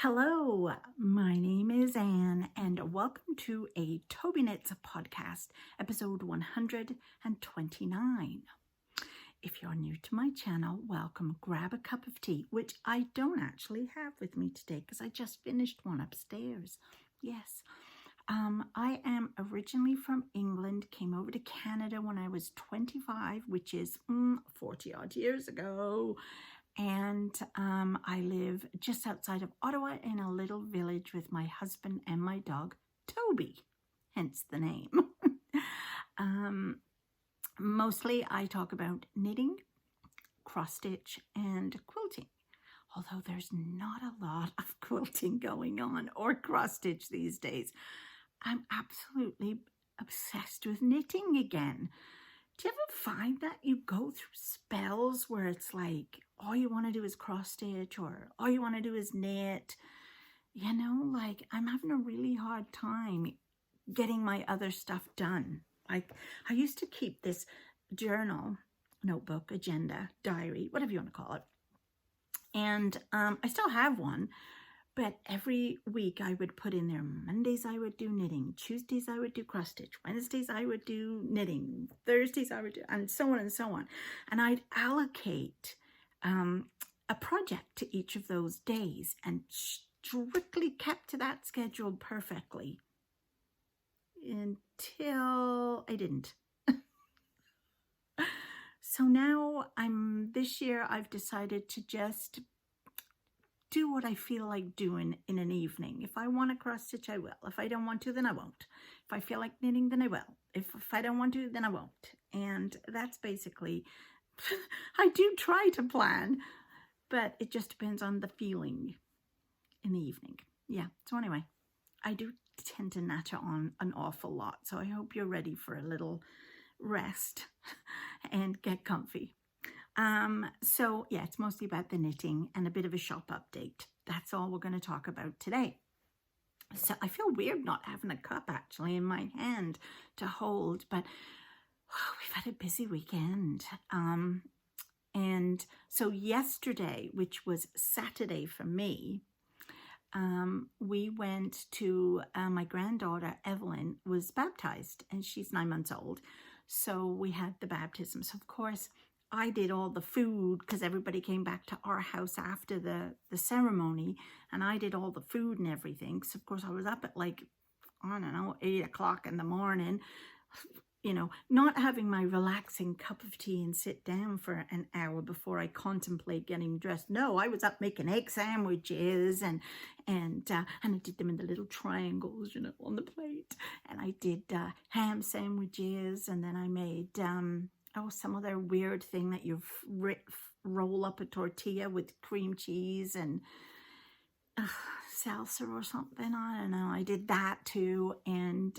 Hello, my name is Anne, and welcome to a Tobyknits podcast, episode 129. If you're new to my channel, welcome. Grab a cup of tea, which I don't actually have with me today because I just finished one upstairs. Yes, I am originally from England, came over to Canada when I was 25, which is 40 odd years ago. And I live just outside of Ottawa in a little village with my husband and my dog, Toby, hence the name. Mostly I talk about knitting, cross-stitch, and quilting. Although there's not a lot of quilting going on or cross-stitch these days. I'm absolutely obsessed with knitting again. Do you ever find that you go through spells where it's like all you want to do is cross stitch or all you want to do is knit? You know, like I'm having a really hard time getting my other stuff done. Like I used to keep this journal, notebook, agenda, diary, whatever you want to call it. And I still have one. But every week I would put in there, Mondays I would do knitting, Tuesdays I would do cross stitch, Wednesdays I would do knitting, Thursdays I would do, and so on and so on. And I'd allocate a project to each of those days and strictly kept to that schedule perfectly until I didn't. So now this year I've decided to just do what I feel like doing in an evening. If I want to cross stitch, I will. If I don't want to, then I won't. If I feel like knitting, then I will. If I don't want to, then I won't. And that's basically, I do try to plan, but it just depends on the feeling in the evening. Yeah, so anyway, I do tend to natter on an awful lot. So I hope you're ready for a little rest and get comfy. So yeah, it's mostly about the knitting and a bit of a shop update. That's all we're going to talk about today. So I feel weird not having a cup actually in my hand to hold, but we've had a busy weekend. And so yesterday, which was Saturday for me, we went to, my granddaughter, Evelyn, was baptized and she's 9 months old. So we had the baptism. So of course, I did all the food because everybody came back to our house after the ceremony, and I did all the food and everything. So of course I was up at like, I don't know, 8 o'clock in the morning, you know, not having my relaxing cup of tea and sit down for an hour before I contemplate getting dressed. No, I was up making egg sandwiches and I did them in the little triangles, you know, on the plate. And I did ham sandwiches, and then I made some other weird thing that you roll up a tortilla with cream cheese and salsa or something. I don't know. I did that too. And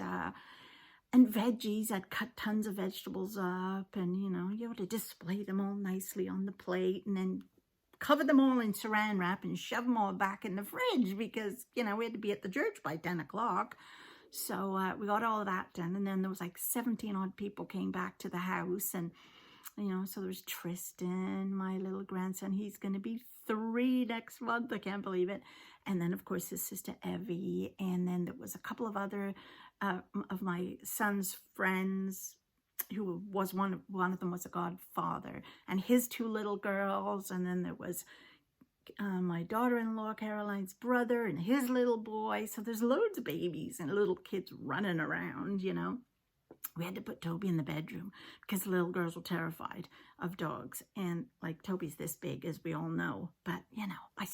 veggies. I'd cut tons of vegetables up, and you know, you have to display them all nicely on the plate, and then cover them all in saran wrap and shove them all back in the fridge because, you know, we had to be at the church by 10 o'clock. So we got all of that done, and then there was like 17 odd people came back to the house, and you know, so there was Tristan, my little grandson. He's going to be 3 next month. I can't believe it. And then of course his sister Evie, and then there was a couple of other of my son's friends, who was one of them was a godfather, and his 2 little girls, and then there was my daughter-in-law Caroline's brother and his little boy. So there's loads of babies and little kids running around, you know. We had to put Toby in the bedroom because the little girls were terrified of dogs, and like Toby's this big, as we all know, but you know, I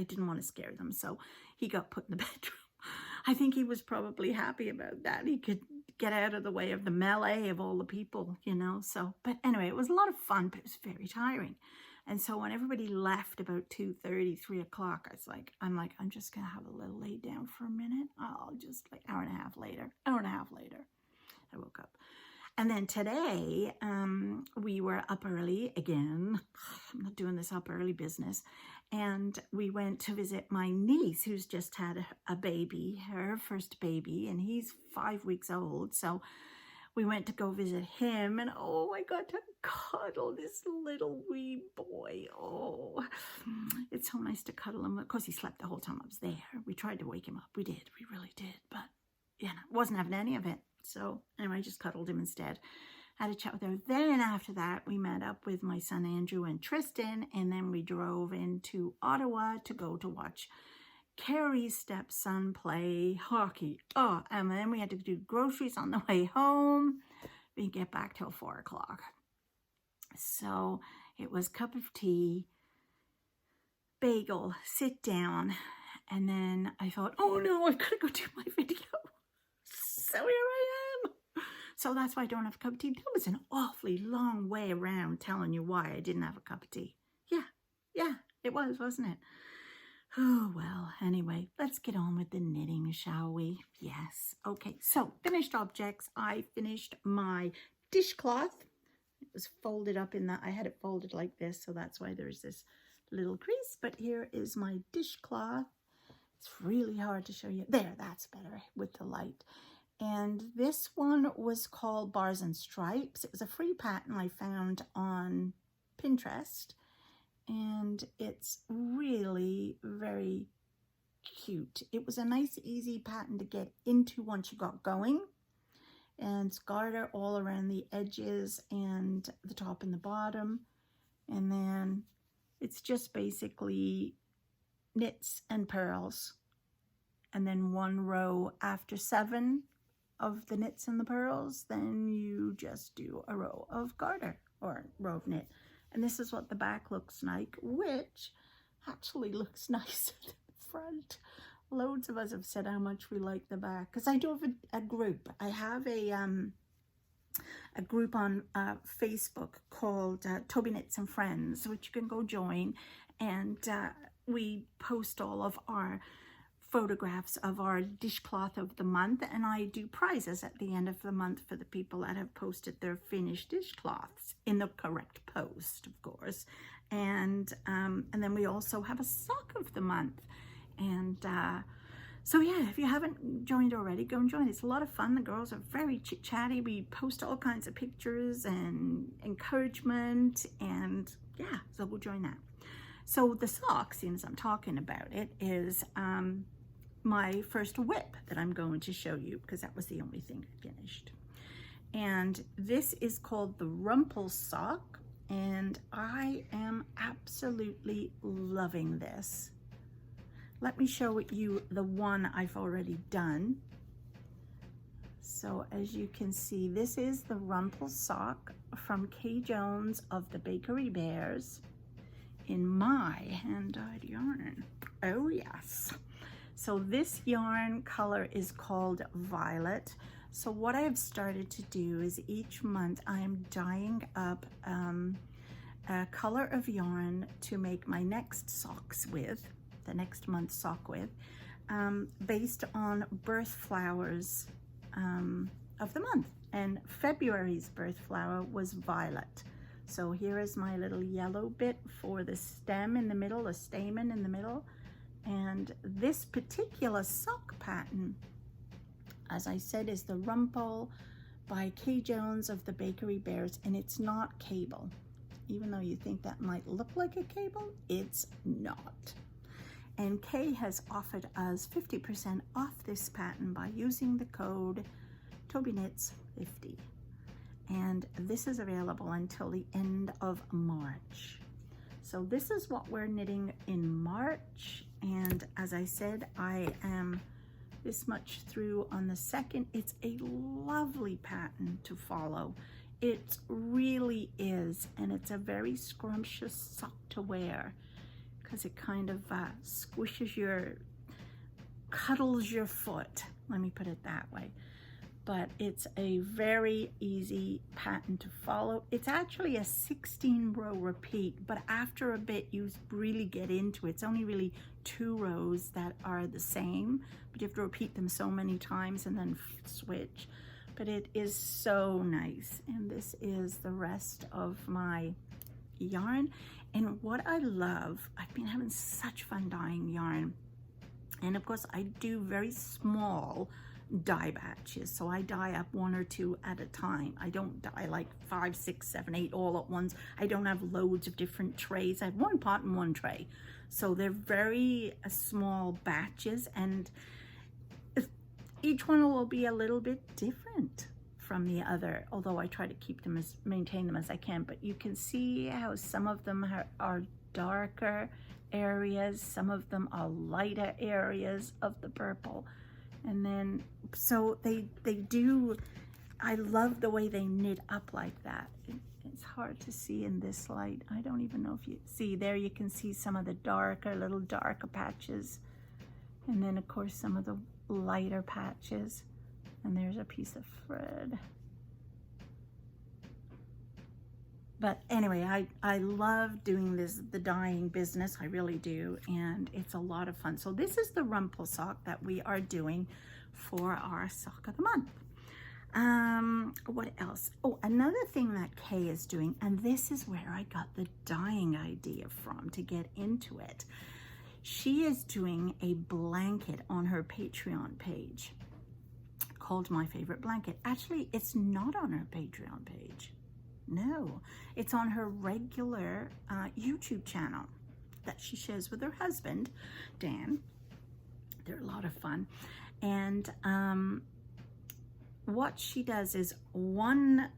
didn't want to scare them, so he got put in the bedroom. I think he was probably happy about that. He could get out of the way of the melee of all the people, you know. So, but anyway, it was a lot of fun, but it was very tiring. And so when everybody left about 2:30, 3 o'clock, I'm just going to have a little lay down for a minute. I'll just like hour and a half later, I woke up. And then today, we were up early again. I'm not doing this up early business. And we went to visit my niece, who's just had a baby, her first baby, and he's 5 weeks old. So we went to go visit him, and oh, I got to cuddle this little wee boy. Oh, it's so nice to cuddle him. Of course, he slept the whole time I was there. We tried to wake him up. We did. We really did. But, you know, wasn't having any of it. So, anyway, I just cuddled him instead. Had a chat with her. Then after that, we met up with my son Andrew and Tristan, and then we drove into Ottawa to go to watch Carrie's stepson play hockey. Oh, and then we had to do groceries on the way home. We didn't get back till 4 o'clock. So it was cup of tea, bagel, sit down, and then I thought, oh no, I've got to go do my video. So here I am. So that's why I don't have a cup of tea. That was an awfully long way around telling you why I didn't have a cup of tea. Yeah, it was, wasn't it? Oh, well, anyway, let's get on with the knitting, shall we? Yes. Okay, so finished objects. I finished my dishcloth. It was folded up in that. I had it folded like this, so that's why there's this little crease. But here is my dishcloth. It's really hard to show you. There, that's better with the light. And this one was called Bars and Stripes. It was a free pattern I found on Pinterest. And it's really very cute. It was a nice, easy pattern to get into once you got going. And it's garter all around the edges and the top and the bottom. And then it's just basically knits and purls. And then one row after 7 of the knits and the purls, then you just do a row of garter or row of knit. And this is what the back looks like, which actually looks nicer than the front. Loads of us have said how much we like the back. Because I do have a group. I have a group on Facebook called Tobyknits and Friends, which you can go join. And we post all of our photographs of our dishcloth of the month, and I do prizes at the end of the month for the people that have posted their finished dishcloths in the correct post, of course. And then we also have a sock of the month. And so yeah, if you haven't joined already, go and join. It's a lot of fun. The girls are very chit-chatty. We post all kinds of pictures and encouragement, and yeah, so we'll join that. So the sock, seeing as I'm talking about it, is my first whip that I'm going to show you, because that was the only thing I finished. And this is called the Rumple sock, and I am absolutely loving this. Let me show you the one I've already done. So as you can see, this is the Rumple sock from Kay Jones of the BakeryBears in my hand-dyed yarn. Oh yes. So this yarn color is called Violet. So what I have started to do is each month I am dyeing up a color of yarn to make my next socks with, the next month's sock with, based on birth flowers of the month. And February's birth flower was violet. So here is my little yellow bit for the stem in the middle, the stamen in the middle. And this particular sock pattern, as I said, is the Rumple by Kay Jones of the BakeryBears, and it's not cable. Even though you think that might look like a cable, it's not. And Kay has offered us 50% off this pattern by using the code Tobyknits50. And this is available until the end of March. So this is what we're knitting in March. And as I said, I am this much through on the 2nd. It's a lovely pattern to follow. It really is. And it's a very scrumptious sock to wear because it kind of squishes cuddles your foot. Let me put it that way. But it's a very easy pattern to follow. It's actually a 16-row repeat, but after a bit you really get into it. It's only really 2 rows that are the same, but you have to repeat them so many times and then switch. But it is so nice. And this is the rest of my yarn. And what I love, I've been having such fun dyeing yarn. And of course I do very small dye batches. So I dye up 1 or 2 at a time. I don't dye like 5, 6, 7, 8 all at once. I don't have loads of different trays. I have 1 pot and 1 tray. So they're very small batches, and each one will be a little bit different from the other, although I try to keep them maintain them as I can. But you can see how some of them are darker areas, some of them are lighter areas of the purple. And then, so they do, I love the way they knit up like that. It's hard to see in this light. I don't even know if you see there, you can see some of the little darker patches. And then of course some of the lighter patches. And there's a piece of thread. But anyway, I love doing the dyeing business. I really do. And it's a lot of fun. So this is the Rumple sock that we are doing for our sock of the month. What else? Oh, another thing that Kay is doing, and this is where I got the dyeing idea from to get into it. She is doing a blanket on her Patreon page called My Favorite Blanket. Actually, it's not on her Patreon page. No, it's on her regular YouTube channel that she shares with her husband, Dan. They're a lot of fun. And what she does is 1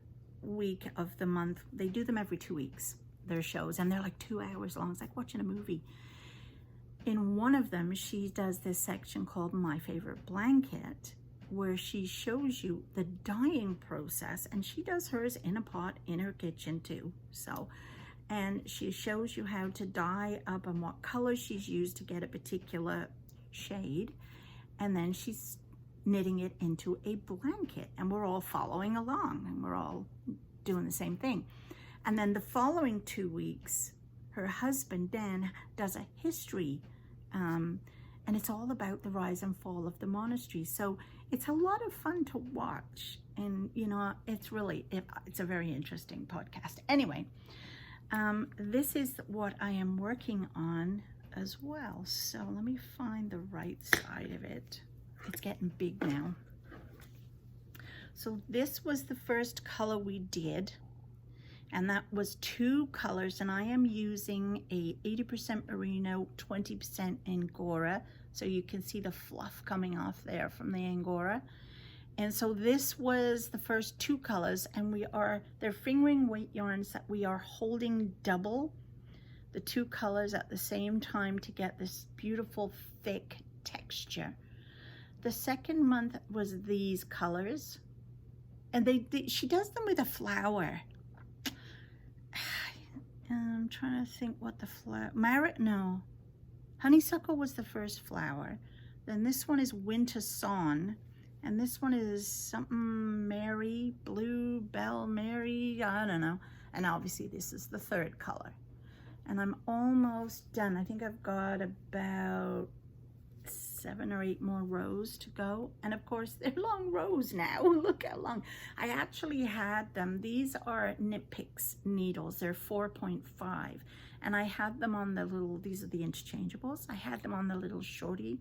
week of the month, they do them every 2 weeks, their shows, and they're like 2 hours long. It's like watching a movie. In one of them, she does this section called My Favorite Blanket, where she shows you the dyeing process, and she does hers in a pot in her kitchen too. So, and she shows you how to dye up and what color she's used to get a particular shade, and then she's knitting it into a blanket, and we're all following along and we're all doing the same thing. And then the following 2 weeks, her husband Dan does a history, and it's all about the rise and fall of the monastery. So it's a lot of fun to watch, and you know, it's a very interesting podcast. Anyway, this is what I am working on as well. So let me find the right side of it. It's getting big now. So this was the first color we did, and that was 2 colors, and I am using a 80% merino, 20% angora, so you can see the fluff coming off there from the angora. And so this was the first 2 colors, and they're fingering weight yarns that we are holding double the 2 colors at the same time to get this beautiful thick texture. The second month was these colors, and she does them with a flower. I'm trying to think what the flower, no, honeysuckle was the first flower. Then this one is winter sawn, and this one is something Mary, blue bell Mary, I don't know. And obviously this is the 3rd color, and I'm almost done. I think I've got about 7 or 8 more rows to go, and of course they're long rows now. Look how long. I actually had them, these are Knit Picks needles, they're 4.5, and I had them on the little, these are the interchangeables, I had them on the little shorty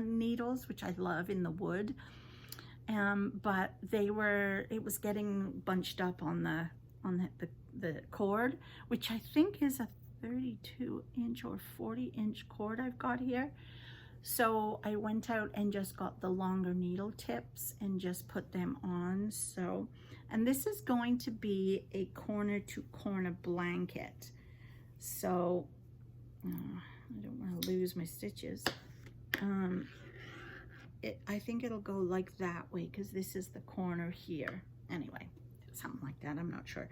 needles, which I love, in the wood, but it was getting bunched up on the cord, which I think is a 32-inch or 40-inch cord I've got here. So I went out and just got the longer needle tips and just put them on. So, and this is going to be a corner to corner blanket. So I don't want to lose my stitches. I think it'll go like that way because this is the corner here. Anyway, something like that, I'm not sure.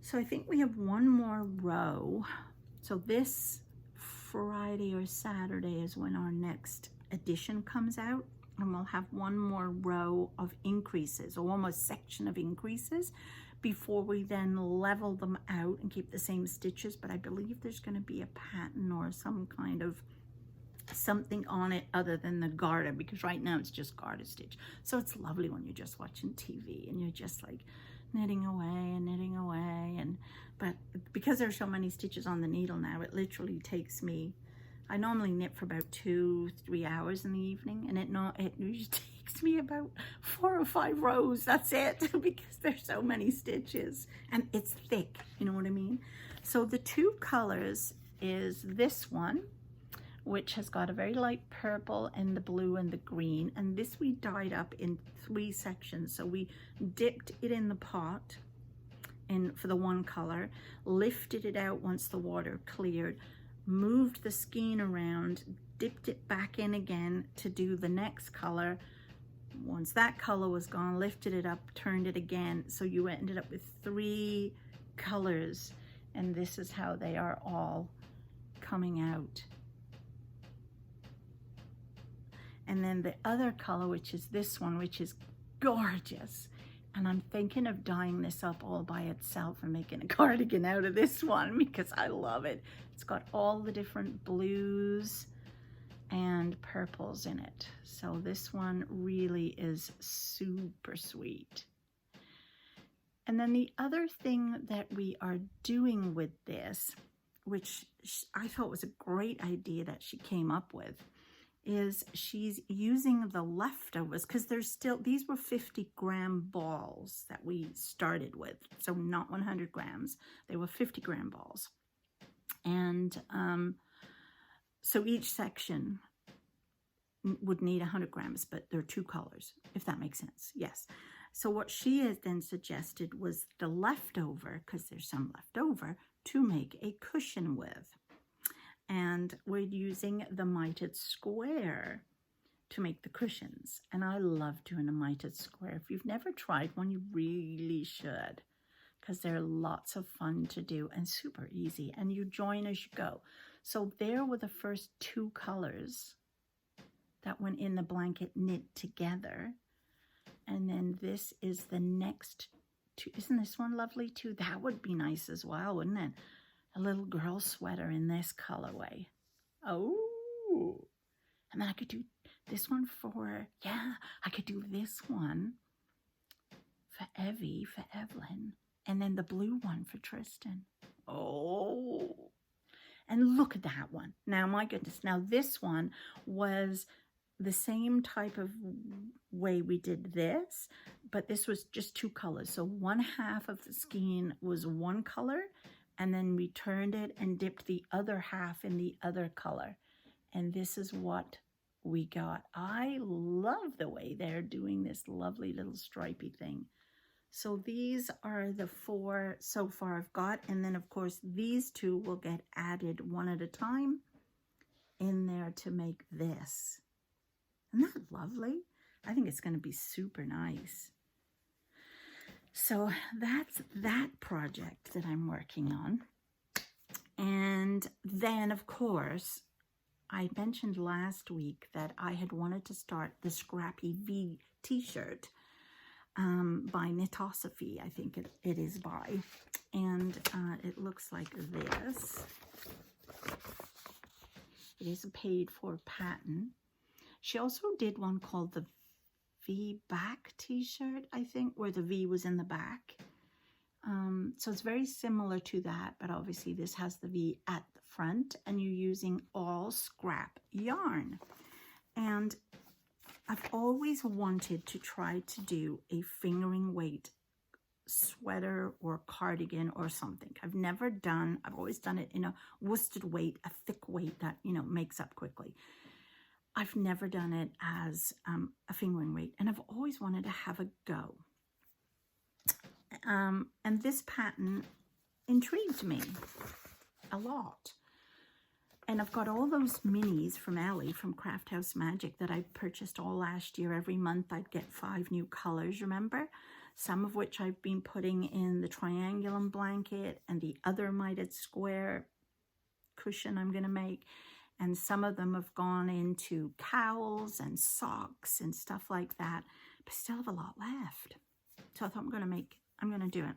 So I think we have 1 more row. So this Friday or Saturday is when our next edition comes out, and we'll have 1 more row of increases, or almost section of increases, before we then level them out and keep the same stitches. But I believe there's going to be a pattern or some kind of something on it other than the garter, because right now it's just garter stitch. So it's lovely when you're just watching TV and you're just like knitting away, but because there's so many stitches on the needle now, it literally takes me, I normally knit for about 2-3 hours in the evening, and it usually takes me about 4 or 5 rows. That's it, because there's so many stitches and it's thick, you know what I mean? So the 2 colors is this one, which has got a very light purple and the blue and the green. And this we dyed up in 3 sections. So we dipped it in the pot for the one color, lifted it out once the water cleared, moved the skein around, dipped it back in again to do the next color. Once that color was gone, lifted it up, turned it again. So you ended up with 3 colors, and this is how they are all coming out. And then the other color, which is this one, which is gorgeous. And I'm thinking of dyeing this up all by itself and making a cardigan out of this one because I love it. It's got all the different blues and purples in it. So this one really is super sweet. And then the other thing that we are doing with this, which I thought was a great idea that she came up with, is she's using the leftovers, because there's still, these were 50-gram balls that we started with, so not 100 grams. They were 50-gram balls. And so each section would need 100 grams, but there are 2 colors, if that makes sense. Yes. So what she has then suggested was the leftover, because there's some left over, to make a cushion with. And we're using the mitered square to make the cushions. And I love doing a mitered square. If you've never tried one, you really should, because they're lots of fun to do and super easy. And you join as you go. So there were the first 2 colors that went in the blanket knit together. And then this is the next 2. Isn't this one lovely too? That would be nice as well, wouldn't it? A little girl sweater in this colorway. Oh, and then I could do this one for, yeah, I could do this one for Evie, for Evelyn, and then the blue one for Tristan. Oh, and look at that one. Now, my goodness, now this one was the same type of way we did this, but this was just 2 colors. So 1/2 of the skein was one color, and then we turned it and dipped the other half in the other color. And this is what we got. I love the way they're doing this lovely little stripy thing. So these are the 4 so far I've got. And then, of course, these 2 will get added one at a time in there to make this. Isn't that lovely? I think it's going to be super nice. So that's that project that I'm working on. And then, of course, I mentioned last week that I had wanted to start the Scrappy V t-shirt by Knitosophy, I think it is by. And it looks like this. It is a paid-for pattern. She also did one called the V back t-shirt, I think, where the V was in the back. So it's very similar to that, but obviously this has the V at the front, and you're using all scrap yarn. And I've always wanted to try to do a fingering weight sweater or cardigan or something. I've always done it in a worsted weight, a thick weight that, you know, makes up quickly. I've never done it as a fingering weight, and I've always wanted to have a go. And this pattern intrigued me a lot. And I've got all those minis from Ellie from Craft House Magic that I purchased all last year. Every month I'd get 5 new colors, remember? Some of which I've been putting in the triangulum blanket and the other mitered square cushion I'm going to make. And some of them have gone into cowls and socks and stuff like that. But still have a lot left. So I thought I'm going to do it.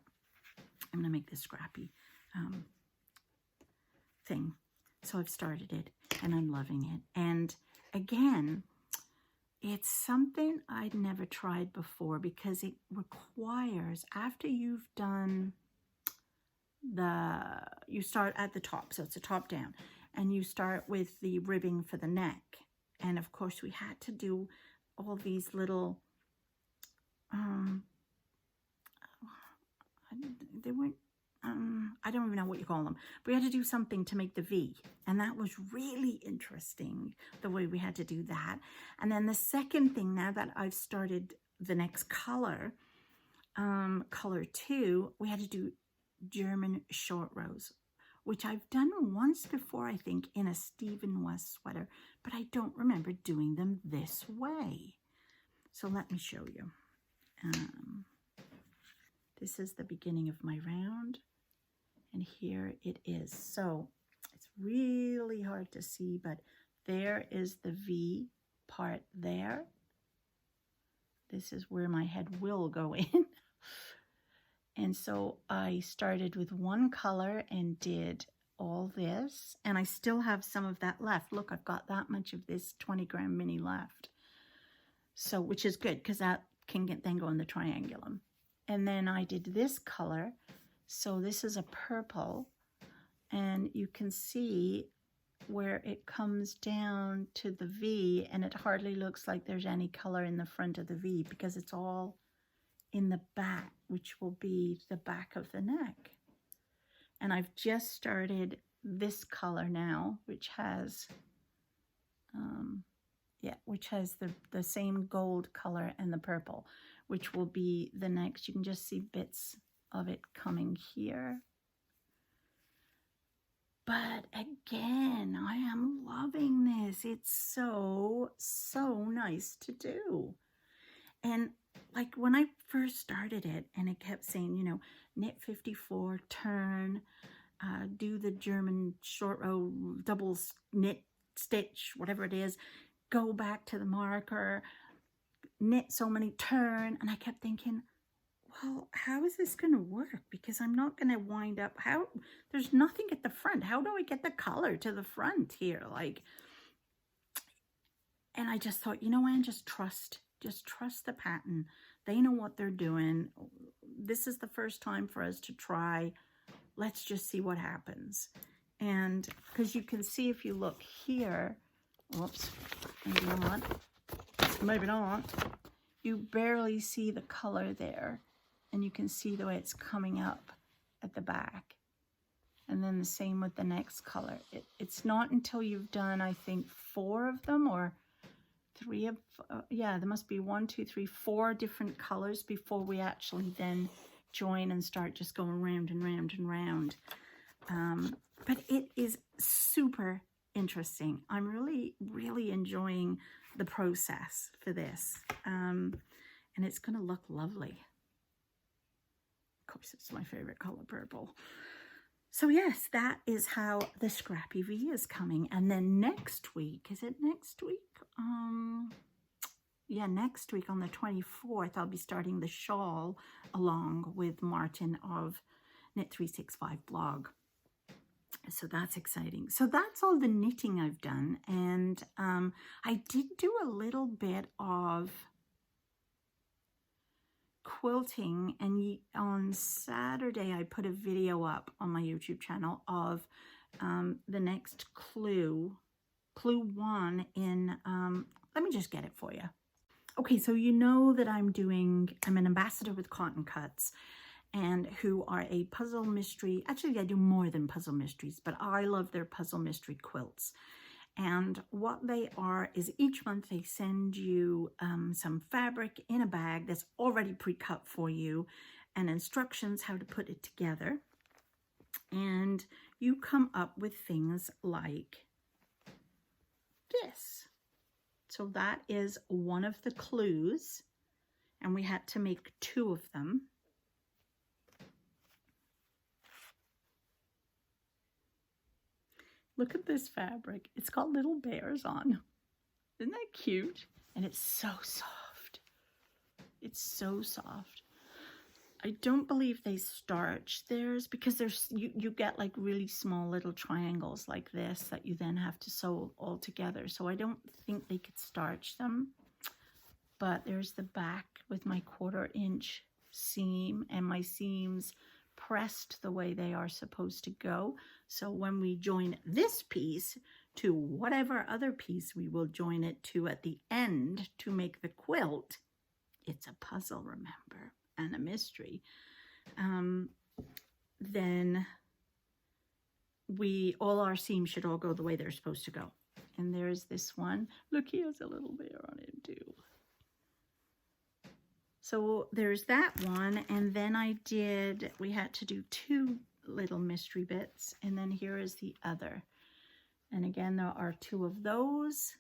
I'm going to make this Scrappy thing. So I've started it and I'm loving it. And again, it's something I'd never tried before because it requires, after you've done you start at the top, so it's a top down, and you start with the ribbing for the neck. And of course we had to do all these little, they weren't, I don't even know what you call them, but we had to do something to make the V, and that was really interesting, the way we had to do that. And then the second thing, now that I've started the next color, color 2, we had to do German short rows, which I've done once before, I think, in a Stephen West sweater, but I don't remember doing them this way. So let me show you. This is the beginning of my round, and here it is. So it's really hard to see, but there is the V part there. This is where my head will go in. And so I started with one color and did all this, and I still have some of that left. Look, I've got that much of this 20 gram mini left. So, which is good because that can then go in the triangulum. And then I did this color. So this is a purple, and you can see where it comes down to the V, and it hardly looks like there's any color in the front of the V because it's all in the back, which will be the back of the neck. And I've just started this color now, which has the same gold color and the purple, which will be the next. You can just see bits of it coming here. But again, I am loving this. It's so, so nice to do. And like when I first started it, and it kept saying, you know, knit 54, turn, do the German short row, double knit, stitch, whatever it is, go back to the marker, knit so many, turn. And I kept thinking, well, how is this going to work? Because I'm not going to wind up, there's nothing at the front. How do I get the color to the front here? Like, and I just thought, you know, Anne, just trust the pattern. They know what they're doing. This is the first time for us to try. Let's just see what happens. And because you can see, if you look here, whoops, maybe not, you barely see the color there. And you can see the way it's coming up at the back. And then the same with the next color. It's not until you've done, I think, 4 of them, or 3 of, yeah, there must be 1, 2, 3, 4 different colors before we actually then join and start just going round and round and round. But it is super interesting. I'm really, really enjoying the process for this. And it's going to look lovely. Of course, it's my favorite color, purple. So yes, that is how the Scrappy V is coming. And then next week, is it next week? Yeah, next week on the 24th, I'll be starting the shawl along with Martin of Knit 365 blog. So that's exciting. So that's all the knitting I've done. And I did do a little bit of quilting, and on Saturday I put a video up on my YouTube channel of the next clue 1 in, let me just get it for you. Okay, so you know that I'm an ambassador with Cotton Cuts, and who are a puzzle mystery. Actually, I do more than puzzle mysteries, but I love their puzzle mystery quilts. And what they are is each month they send you some fabric in a bag that's already pre-cut for you, and instructions how to put it together. And you come up with things like this. So that is one of the clues, and we had to make 2 of them. Look at this fabric. It's got little bears on. Isn't that cute? And it's so soft. It's so soft. I don't believe they starch theirs, because there's you get like really small little triangles like this that you then have to sew all together. So I don't think they could starch them. But there's the back with my 1/4 inch seam, and my seams pressed the way they are supposed to go. So when we join this piece to whatever other piece we will join it to at the end to make the quilt. It's a puzzle, remember, and a mystery. Then all our seams should all go the way they're supposed to go. And there's this one. Look, he has a little bear on him too. So there's that one. And then we had to do 2 little mystery bits. And then here is the other. And again, there are 2 of those.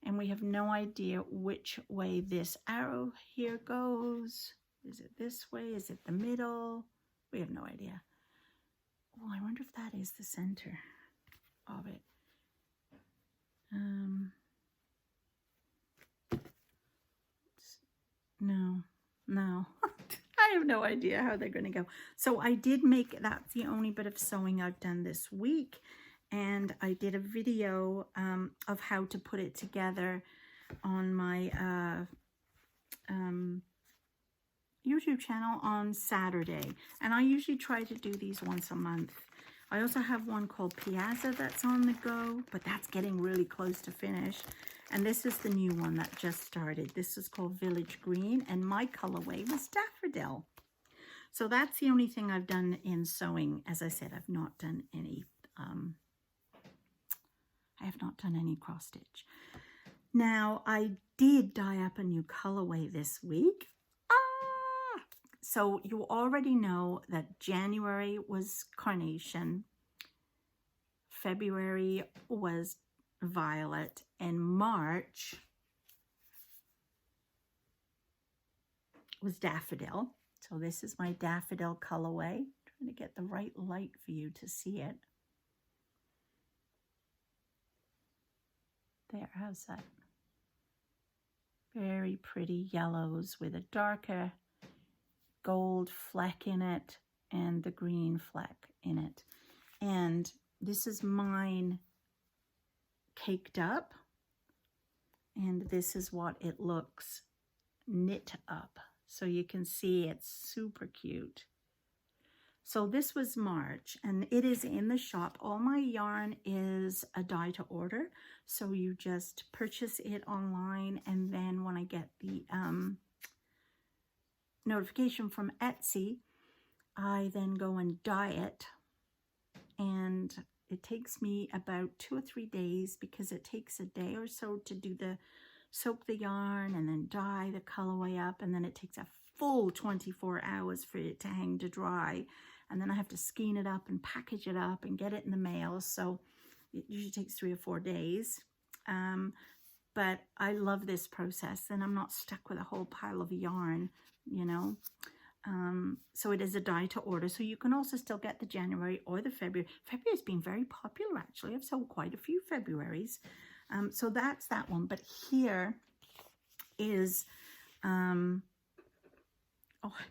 And we have no idea which way this arrow here goes. Is it this way? Is it the middle? We have no idea. Oh, I wonder if that is the center of it. No. I have no idea how they're going to go. So I did make, that's the only bit of sewing I've done this week. And I did a video of how to put it together on my YouTube channel on Saturday. And I usually try to do these once a month. I also have one called Piazza that's on the go, but that's getting really close to finish. And this is the new one that just started. This is called Village Green, and my colorway was Daffodil. So that's the only thing I've done in sewing. As I said, I've not done any cross stitch. Now, I did dye up a new colorway this week. So you already know that January was Carnation, February was Violet, and March was Daffodil. So this is my Daffodil colorway. I'm trying to get the right light for you to see it. There, how's that? Very pretty yellows with a darker gold fleck in it and the green fleck in it. And this is mine caked up, and this is what it looks knit up. So you can see it's super cute. So this was March, and it is in the shop. All my yarn is a dye to order, so you just purchase it online, and then when I get the notification from Etsy, I then go and dye it, and it takes me about 2 or 3 days because it takes a day or so to do soak the yarn and then dye the colorway up, and then it takes a full 24 hours for it to hang to dry, and then I have to skein it up and package it up and get it in the mail. So it usually takes 3 or 4 days. But I love this process, and I'm not stuck with a whole pile of yarn, you know. So it is a dye to order. So you can also still get the January or the February. February's been very popular, actually. I've sold quite a few Februaries. So that's that one. But here is, oh, I'm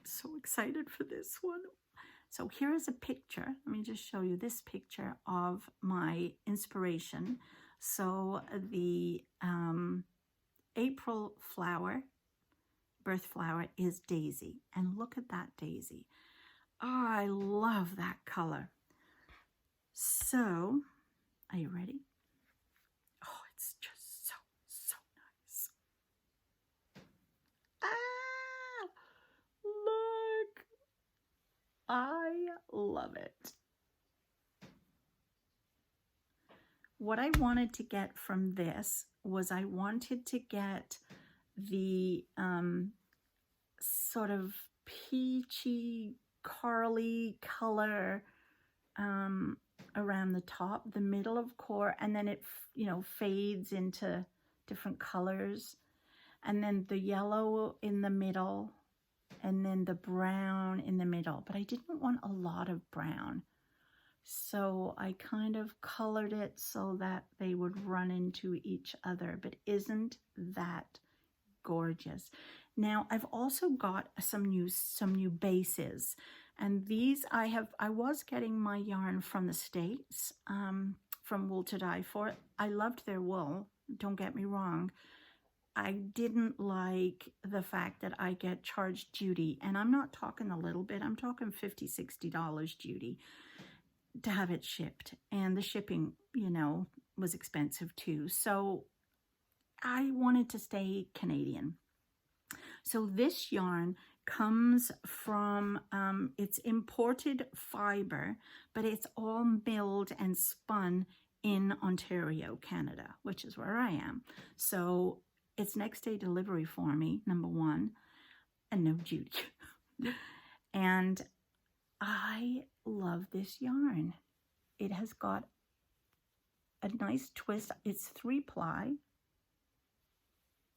so excited for this one. So here is a picture. Let me just show you this picture of my inspiration. So the April flower, birth flower, is Daisy. And look at that Daisy. Oh, I love that color. So, are you ready? Oh, it's just so nice. Ah, look. I love it. What I wanted to get from this was I wanted to get the sort of peachy, corally color around the top, the middle of core, and then it, you know, fades into different colors, and then the yellow in the middle, and then the brown in the middle. But I didn't want a lot of brown. So I kind of colored it so that they would run into each other. But isn't that gorgeous? Now I've also got some new bases, and these I was getting my yarn from the States, from Wool to Dye For. I loved their wool, don't get me wrong. I didn't like the fact that I get charged duty, and I'm not talking a little bit, I'm talking $50–$60 duty to have it shipped, and the shipping, you know, was expensive too. So I wanted to stay Canadian. So this yarn comes from, it's imported fiber, but it's all milled and spun in Ontario, Canada, which is where I am. So it's next day delivery for me, number one, and no duty. And I love this yarn. It has got a nice twist. It's 3-ply.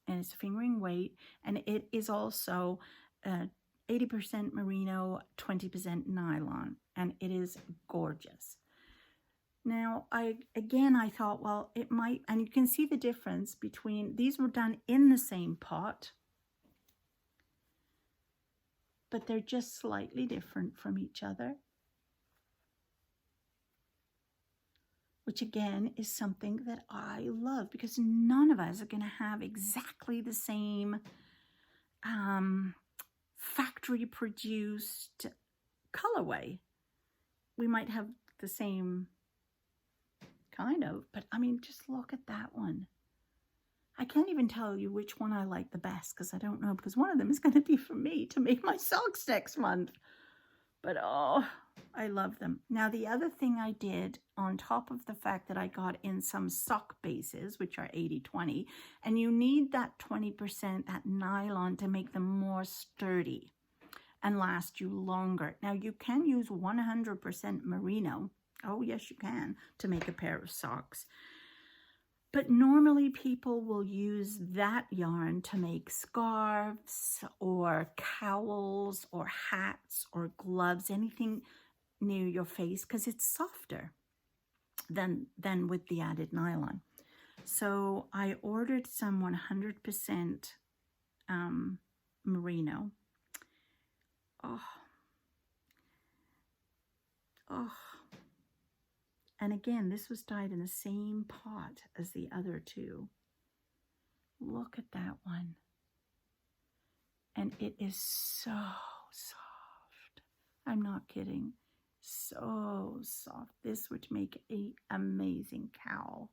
And it's fingering weight, and it is also 80% merino, 20% nylon, and it is gorgeous. Now, I thought, well, it might, and you can see the difference between, these were done in the same pot, but they're just slightly different from each other. Which again is something that I love, because none of us are going to have exactly the same factory produced colorway. We might have the same kind of, but I mean, just look at that one. I can't even tell you which one I like the best, because I don't know, because one of them is going to be for me to make my socks next month. But oh, I love them. Now, the other thing I did, on top of the fact that I got in some sock bases, which are 80-20, and you need that 20%, that nylon, to make them more sturdy and last you longer. Now, you can use 100% merino. Oh, yes, you can, to make a pair of socks. But normally people will use that yarn to make scarves or cowls or hats or gloves, anything near your face, because it's softer than with the added nylon. So I ordered some 100% merino. Oh. And again, this was dyed in the same pot as the other two. Look at that one. And it is so soft. I'm not kidding. So soft. This would make an amazing cowl.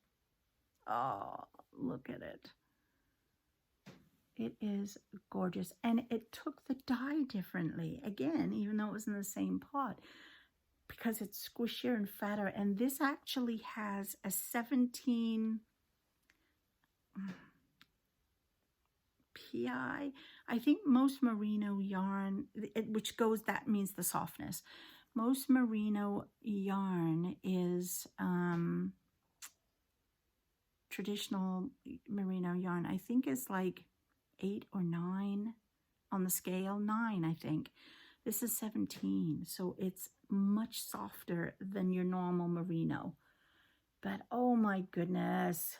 Oh, look at it. It is gorgeous. And it took the dye differently. Again, even though it was in the same pot, because it's squishier and fatter. And this actually has a 17 PI. I think most merino yarn, which goes, that means the softness. Most merino yarn is traditional merino yarn. I think is like 8 or 9 on the scale. 9, I think. This is 17, so it's much softer than your normal merino. But oh my goodness,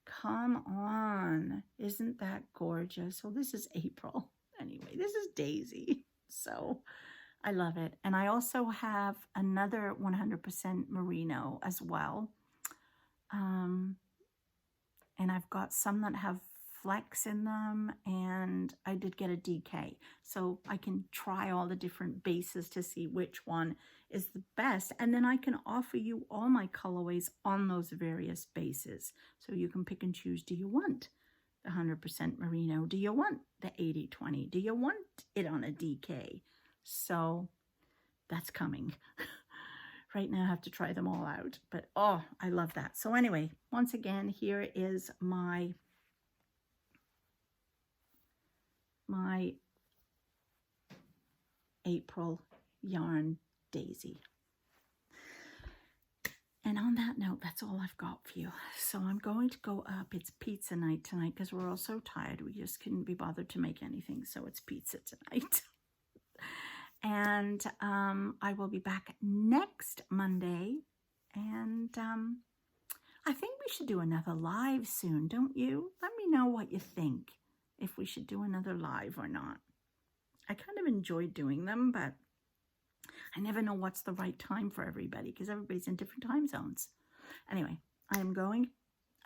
come on. Isn't that gorgeous? So this is April. Anyway, this is Daisy. So I love it. And I also have another 100% merino as well. And I've got some that have flex in them, and I did get a DK, so I can try all the different bases to see which one is the best, and then I can offer you all my colorways on those various bases, so you can pick and choose. Do you want the 100% merino? Do you want the 80-20? Do you want it on a DK? So that's coming. Right now I have to try them all out, but oh, I love that. So anyway, once again, here is my April yarn Daisy. And on that note, that's all I've got for you. So I'm going to go up. It's pizza night tonight because we're all so tired. We just couldn't be bothered to make anything. So it's pizza tonight. And I will be back next Monday. And I think we should do another live soon, don't you? Let me know what you think, if we should do another live or not. I kind of enjoy doing them, but I never know what's the right time for everybody because everybody's in different time zones. Anyway, I am going.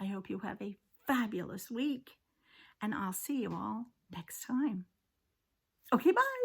I hope you have a fabulous week, and I'll see you all next time. Okay, bye.